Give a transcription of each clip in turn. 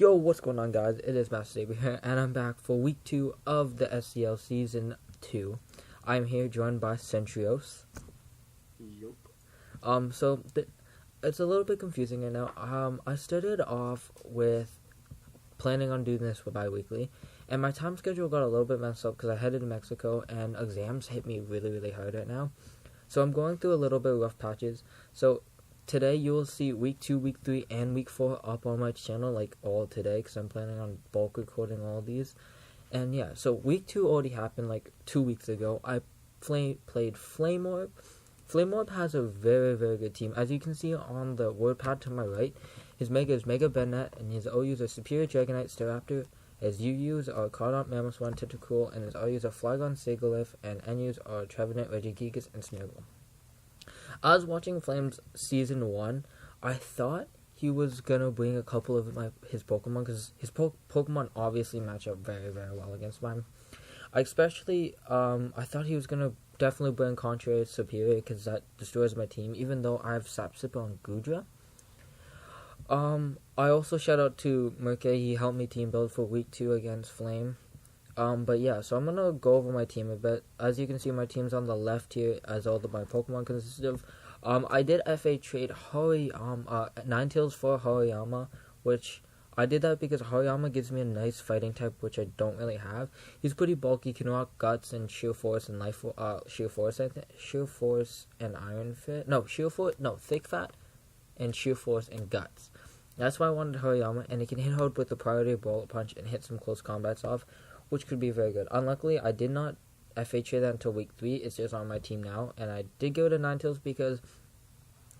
Yo, what's going on, guys? It is Master Saber here, and I'm back for week 2 of the SCL Season 2. I'm here joined by Centrios. Yup. It's a little bit confusing right now. I started off with planning on doing this bi-weekly, and my time schedule got a little bit messed up because I headed to Mexico, and exams hit me really, really hard right now. So I'm going through a little bit of rough patches. So today you will see week 2, week 3, and week 4 up on my channel, like all today, because I'm planning on bulk recording all these. And yeah, so week 2 already happened like 2 weeks ago. I played Flame Orb. Flame Orb has a very, very good team. As you can see on the word pad to my right, his Mega is Mega Bennett, and his OUs are Superior Dragonite Staraptor. His UUs are Cardant, Mammoth1, Tentacool, and his OUs are Flygon, Sigilyph, and NUs are Trevenant, Regigigas, and Smeargle. I was watching Flame's Season 1. I thought he was going to bring a couple of his Pokemon, because his Pokemon obviously match up very, very well against mine. I thought he was going to definitely bring Contrary Superior, because that destroys my team, even though I have Sapsip on Goodra. I also shout out to Merke. He helped me team build for week 2 against Flame. But yeah, so I'm going to go over my team a bit. As you can see, my team's on the left here, as all my Pokemon consist of. I did FA trade Ninetales for Hariyama, which I did that because Hariyama gives me a nice fighting type, which I don't really have. He's pretty bulky, can rock Guts and Sheer Force and Sheer Force, I think. Sheer Force and Iron Fit. No, Thick Fat and Sheer Force and Guts. That's why I wanted Hariyama, and he can hit hard with the priority Bullet Punch and hit some close combats off, which could be very good. Unluckily, I did not FA trade that until week 3. It's just on my team now, and I did go to Ninetales because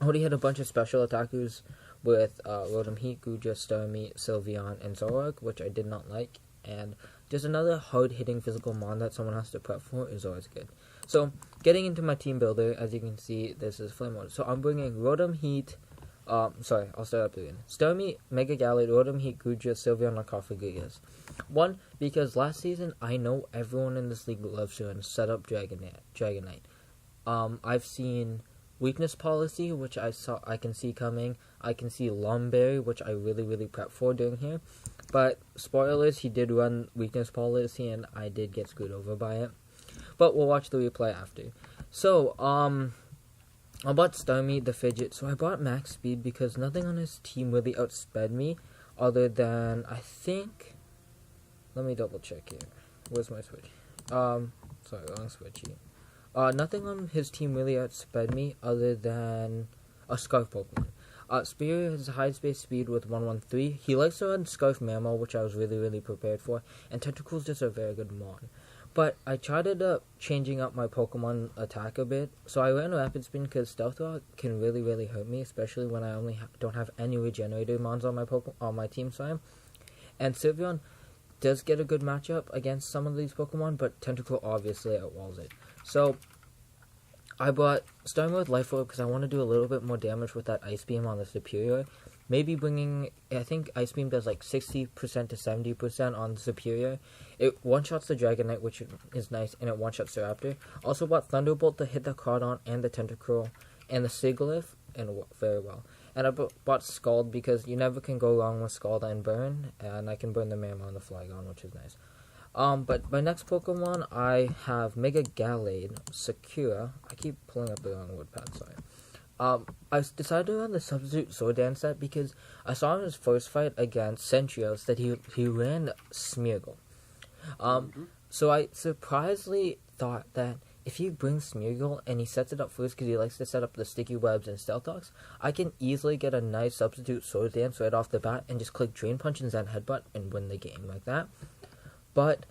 I already had a bunch of special attackers with Rotom Heat, Guja, Starmie, Sylveon, and Zoroark, which I did not like, and just another hard-hitting physical mon that someone has to prep for is always good. So, getting into my team builder, as you can see, this is Flame Mode. So, I'm bringing Rotom Heat, I'll start up again. Starmie, Mega Gallade, Rotom Heat, Guja, Sylveon, Narcofagigas. One, because last season, I know everyone in this league loves to set up Dragonite. I've seen Weakness Policy, which I can see coming. I can see Lomberry, which I really, really prep for doing here. But, spoilers, he did run Weakness Policy, and I did get screwed over by it. But we'll watch the replay after. So, I bought Starmie, the Fidget, so I bought Max Speed because nothing on his team really outsped me, other than, I think, let me double check here. Where's my Switch? Sorry, wrong Switch here. Nothing on his team really outsped me, other than a Scarf Pokemon. Spear has high space speed with 113. He likes to run Scarf Mammal, which I was really, really prepared for, and Tentacool's just a very good mon. But I tried changing up my Pokemon attack a bit. So I ran Rapid Spin because Stealth Rock can really, really hurt me, especially when I only don't have any Regenerator mons on my team side. And Sylveon does get a good matchup against some of these Pokemon, but Tentacool obviously outwalls it. So I bought starting with Life Orb because I want to do a little bit more damage with that Ice Beam on the Superior. Maybe bringing, I think Ice Beam does like 60% to 70% on the Superior. It one-shots the Dragonite, which is nice, and it one-shots the Raptor. Also bought Thunderbolt to hit the Cardant and the Tentacruel and the Sigilyph, and very well. And I bought Scald because you never can go wrong with Scald and Burn, and I can burn the Mammal and the Flygon, which is nice. But my next Pokemon, I have Mega Gallade, Sakura. I keep pulling up the wrong word pad, sorry. I decided to run the Substitute Sword Dance set because I saw in his first fight against Centrios that he ran Smeargle. So I surprisingly thought that if he brings Smeargle and he sets it up first because he likes to set up the Sticky Webs and Stealth Rocks, I can easily get a nice Substitute Sword Dance right off the bat and just click Drain Punch and Zen Headbutt and win the game like that. But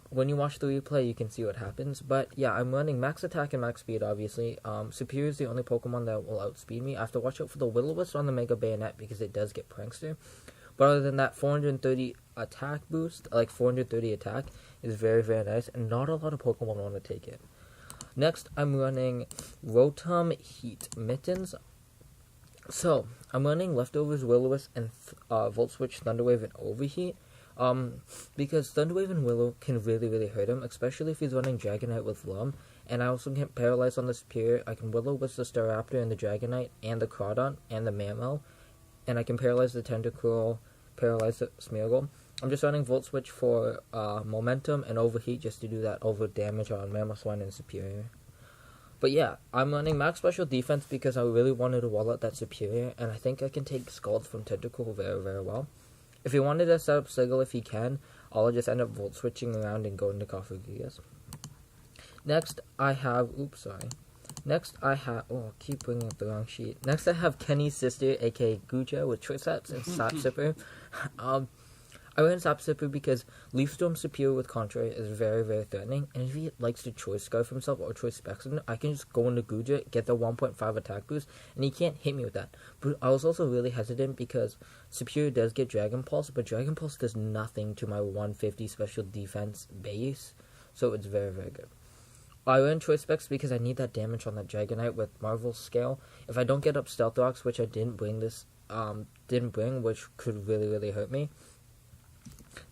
when you watch the replay, you can see what happens. But yeah, I'm running Max Attack and Max Speed, obviously. Superior is the only Pokemon that will outspeed me. I have to watch out for the Will-O-Wisp on the Mega Bayonet because it does get Prankster. But other than that, 430 attack boost, like 430 attack, is very, very nice. And not a lot of Pokemon want to take it. Next, I'm running Rotom Heat Mittens. So, I'm running Leftovers, Will-O-Wisp, and Volt Switch, Thunderwave, and Overheat. Because Thunderwave and Willow can really, really hurt him, especially if he's running Dragonite with Lum. And I also can Paralyze on the Superior. I can Will-O-Wisp the Staraptor and the Dragonite and the Crawdon and the Mammal. And I can Paralyze the Tentacruel, paralyze the Smeargle. I'm just running Volt Switch for momentum and overheat just to do that over damage on Mamoswine and Superior. But yeah, I'm running max special defense because I really wanted to wall out that Superior, and I think I can take Scald from Tentacool very, very well. If he wanted to set up Sigil if he can, I'll just end up Volt Switching around and go into Cofagrigus. Next, I have... Oh, I keep bringing up the wrong sheet. Next, I have Kenny's sister, aka Guja, with Choice Saps and Sap Sipper. I ran Sap Sipper because Leaf Storm Superior with Contrary is very, very threatening. And if he likes to Choice Scarf himself or Choice Spectrum, I can just go into Guja, get the 1.5 attack boost, and he can't hit me with that. But I was also really hesitant because Superior does get Dragon Pulse, but Dragon Pulse does nothing to my 150 special defense base. So it's very, very good. I ran Choice Specs because I need that damage on that Dragonite with Marvel's Scale. If I don't get up Stealth Rocks, which I didn't bring, which could really, really hurt me.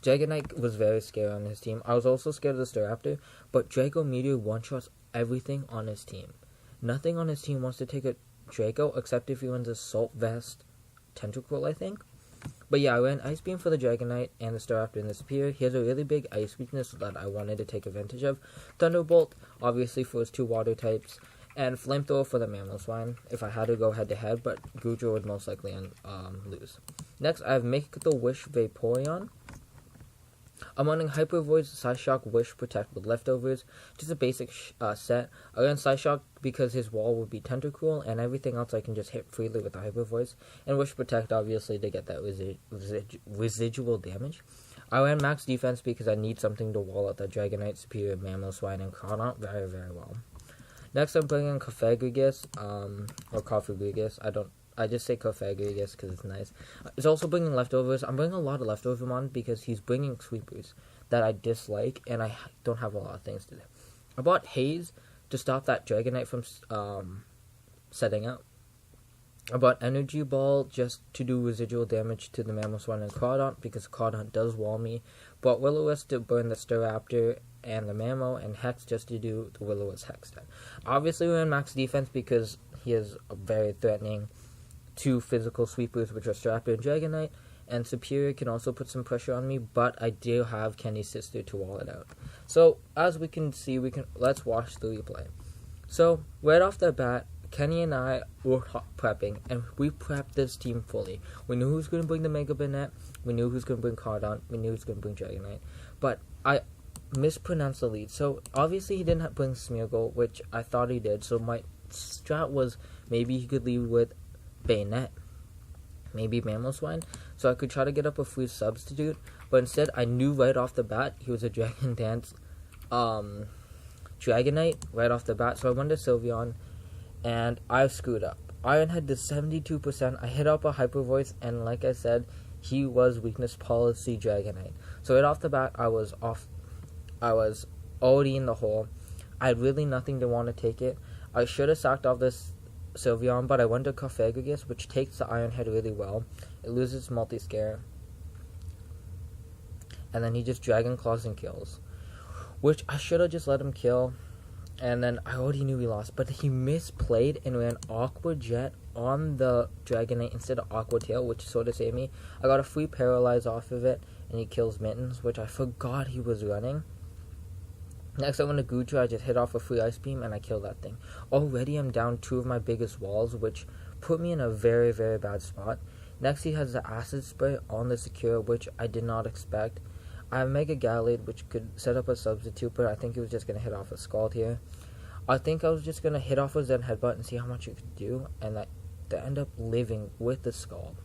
Dragonite was very scary on his team. I was also scared of the Staraptor, but Draco Meteor one-shots everything on his team. Nothing on his team wants to take a Draco except if he runs Assault Vest Tentacool, I think. But yeah, I ran Ice Beam for the Dragonite and the Staraptor and the Superior. He has a really big ice weakness that I wanted to take advantage of. Thunderbolt, obviously, for his 2 water types. And Flamethrower for the Mamoswine, if I had to go head-to-head, but Guja would most likely lose. Next, I have Make the Wish Vaporeon. I'm running Hyper Voice, Psyshock, Wish, Protect with Leftovers. Just a basic set. I ran Psyshock because his wall would be Tentacool, and everything else I can just hit freely with the Hyper Voice. And Wish Protect, obviously, to get that residual damage. I ran Max Defense because I need something to wall out the Dragonite, Superior, Mamoswine, and Crawdaunt very, very well. Next, I'm bringing Cofagrigus, or Cofagrigus. I just say Cofagrigus because it's nice. It's also bringing Leftovers. I'm bringing a lot of Leftovermon because he's bringing Sweepers that I dislike, and I don't have a lot of things to do. I bought Haze to stop that Dragonite from setting up. I bought Energy Ball just to do residual damage to the Mamoswine and Crawdaunt because Crawdaunt does wall me. Bought Will-O-Wisp to burn the Staraptor and the Mamo, and Hex just to do the Will-O-Wisp Hex then. Obviously, we're in max defense because he is a very threatening 2 physical sweepers, which are Staraptor and Dragonite, and Superior can also put some pressure on me, but I do have Kenny's sister to wall it out. So, as we can see, let's watch the replay. So, right off the bat, Kenny and I were prepping, and we prepped this team fully. We knew who's going to bring the Mega Banette, we knew who's going to bring Cardon, we knew who's going to bring Dragonite, but I mispronounced the lead. So, obviously he didn't bring Smeargle, which I thought he did, so my strat was maybe he could lead with Bayonet, maybe Mamoswine, so I could try to get up a free substitute, but instead I knew right off the bat he was a Dragon Dance Dragonite right off the bat, so I went to Sylveon, and I screwed up. Iron had this 72%, I hit up a Hyper Voice, and like I said, he was Weakness Policy Dragonite. So right off the bat, I was already in the hole. I had really nothing to want to take it. I should have sacked off this Sylveon, but I went to Cofagrigus, which takes the Iron Head really well. It loses Multi-Scare. And then he just Dragon Claws and kills. Which I should have just let him kill. And then I already knew he lost. But he misplayed and ran Aqua Jet on the Dragonite instead of Aqua Tail, which sort of saved me. I got a free Paralyze off of it, and he kills Mittens, which I forgot he was running. Next, I went to Guja, I just hit off a free Ice Beam, and I killed that thing. Already, I'm down 2 of my biggest walls, which put me in a very, very bad spot. Next, he has the Acid Spray on the Secure, which I did not expect. I have Mega Gallade, which could set up a substitute, but I think he was just going to hit off a Scald here. I think I was just going to hit off a Zen Headbutt and see how much it could do, and to end up living with the Scald.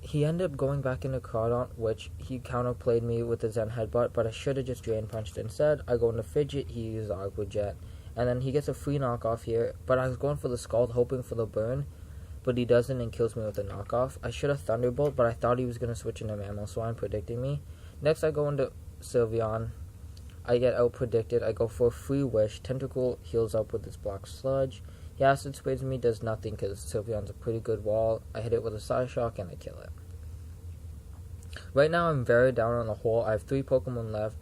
He ended up going back into Crawdaunt, which he counterplayed me with the Zen Headbutt, but I should have just Drain Punched instead. I go into Fidget, he uses Aqua Jet, and then he gets a free knockoff here, but I was going for the Scald, hoping for the burn, but he doesn't and kills me with a knockoff. I should have Thunderbolt, but I thought he was going to switch into Mamoswine, predicting me. Next, I go into Sylveon. I get out-predicted. I go for a free Wish. Tentacool heals up with his Black Sludge. He Acid Sprays me, does nothing because Sylveon's a pretty good wall. I hit it with a Psyshock and I kill it. Right now, I'm very down on the hole. I have 3 Pokemon left,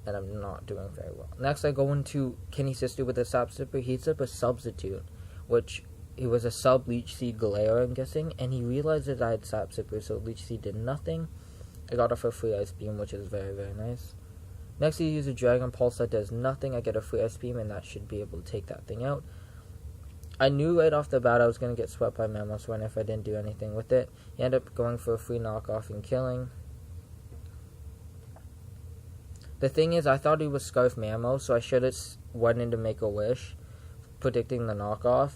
and I'm not doing very well. Next, I go into Kenny's sister with a Sap Sipper. He hits up a Substitute, which he was a sub Leech Seed Galeo, I'm guessing, and he realized that I had Sap Sipper, so Leech Seed did nothing. I got off a free Ice Beam, which is very, very nice. Next, he uses a Dragon Pulse that does nothing. I get a free Ice Beam, and that should be able to take that thing out. I knew right off the bat I was going to get swept by Mamoswine if I didn't do anything with it. He ended up going for a free knockoff and killing. The thing is, I thought he was Scarf Mamo, so I should have went in to make a wish, predicting the knockoff,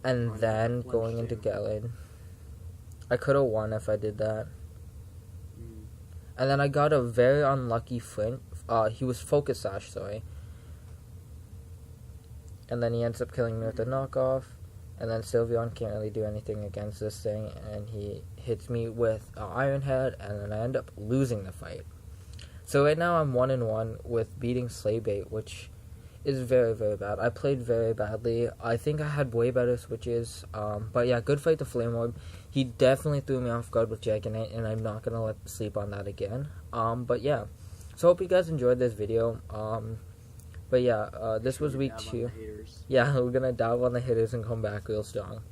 and then going into Gallade. I could have won if I did that. And then I got a very unlucky Flint. He was Focus Sash, sorry. And then he ends up killing me with a knockoff. And then Sylveon can't really do anything against this thing. And he hits me with Iron Head. And then I end up losing the fight. So right now I'm 1-1 with beating Slaybait, which is very, very bad. I played very badly. I think I had way better switches. But yeah, good fight to Flame Orb. He definitely threw me off guard with Dragonite, and I'm not going to sleep on that again. But yeah, so hope you guys enjoyed this video. But yeah, this was week 2. Yeah, we're going to dab on the hitters and come back real strong.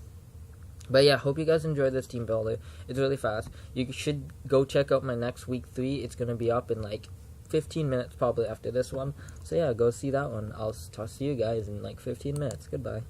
But yeah, hope you guys enjoyed this team builder. It's really fast. You should go check out my next week 3. It's going to be up in like 15 minutes probably after this one. So yeah, go see that one. I'll see you guys in like 15 minutes. Goodbye.